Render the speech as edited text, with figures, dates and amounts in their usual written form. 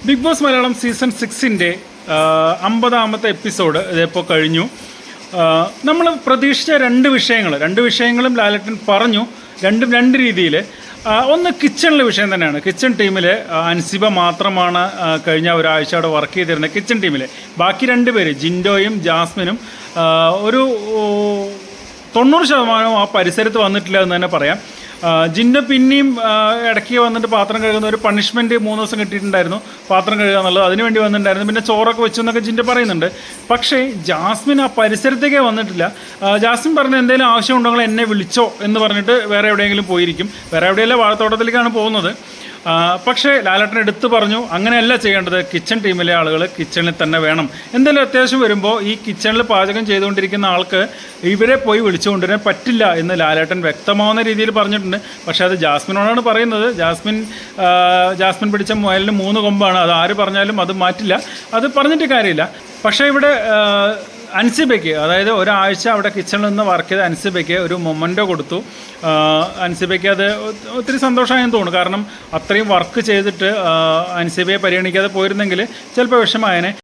Big boss Malayalam season 6-ൻ്റെ 50-ാമത്തെ episode ഇതിപ്പോൾ കഴിഞ്ഞു. നമ്മൾ പ്രതീക്ഷിച്ച രണ്ട് വിഷയങ്ങളും ലാലേട്ടൻ പറഞ്ഞു, രണ്ടും രണ്ട് രീതിയിൽ. ഒന്ന് കിച്ചണിലെ വിഷയം തന്നെയാണ്. കിച്ചൺ ടീമിൽ അൻസിബ മാത്രമാണ് കഴിഞ്ഞ ഒരാഴ്ച അവിടെ വർക്ക് ചെയ്തിരുന്നത്. കിച്ചൺ ടീമിൽ ബാക്കി രണ്ട് പേര് ജിൻഡോയും ജാസ്മിനും ഒരു 90% ആ പരിസരത്ത് വന്നിട്ടില്ല എന്ന് തന്നെ പറയാം. ജിൻഡോ പിന്നെയും ഇടയ്ക്ക് വന്നിട്ട് പാത്രം കഴുകുന്ന ഒരു പണിഷ്മെൻറ്റ് 3 ദിവസം കിട്ടിയിട്ടുണ്ടായിരുന്നു, പാത്രം കഴുകുക എന്നുള്ളത്. അതിനുവേണ്ടി വന്നിട്ടുണ്ടായിരുന്നു. പിന്നെ ചോറൊക്കെ വെച്ചു എന്നൊക്കെ ജിൻഡോ പറയുന്നുണ്ട്. പക്ഷേ ജാസ്മിൻ ആ പരിസരത്തേക്കേ വന്നിട്ടില്ല. ജാസ്മിൻ പറഞ്ഞ എന്തെങ്കിലും ആവശ്യമുണ്ടെങ്കിൽ എന്നെ വിളിച്ചോ എന്ന് പറഞ്ഞിട്ട് വേറെ എവിടെയെങ്കിലും പോയിരിക്കും. വേറെ എവിടെയല്ല, വാഴത്തോട്ടത്തിലേക്കാണ് പോകുന്നത്. പക്ഷേ ലാലേട്ടൻ എടുത്തു പറഞ്ഞു, അങ്ങനെയല്ല ചെയ്യേണ്ടത്. കിച്ചൺ ടീമിലെ ആളുകൾ കിച്ചണിൽ തന്നെ വേണം. എന്തെങ്കിലും അത്യാവശ്യം വരുമ്പോൾ ഈ കിച്ചണിൽ പാചകം ചെയ്തുകൊണ്ടിരിക്കുന്ന ആൾക്ക് ഇവരെ പോയി വിളിച്ചു കൊണ്ടുവരാൻ പറ്റില്ല എന്ന് ലാലേട്ടൻ വ്യക്തമാവുന്ന രീതിയിൽ പറഞ്ഞിട്ടുണ്ട്. പക്ഷേ അത് ജാസ്മിനോടാണ് പറയുന്നത്. ജാസ്മിൻ പിടിച്ച മുയലിന് 3 കൊമ്പാണ്. അത് ആര് പറഞ്ഞാലും അത് മാറ്റില്ല, അത് പറഞ്ഞിട്ട് കാര്യമില്ല. പക്ഷേ ഇവിടെ അൻസിബയ്ക്ക്, അതായത് ഒരാഴ്ച അവിടെ കിച്ചണിൽ നിന്ന് വർക്ക് ചെയ്ത അൻസിബയ്ക്ക് ഒരു മൊമെൻ്റോ കൊടുത്തു. അൻസിബയ്ക്ക് അത് ഒത്തിരി സന്തോഷമായെന്ന് തോന്നുന്നു. കാരണം അത്രയും വർക്ക് ചെയ്തിട്ട് അൻസിബയെ പരിഗണിക്കാതെ പോയിരുന്നെങ്കിൽ ചിലപ്പോൾ വിഷമായേനെ.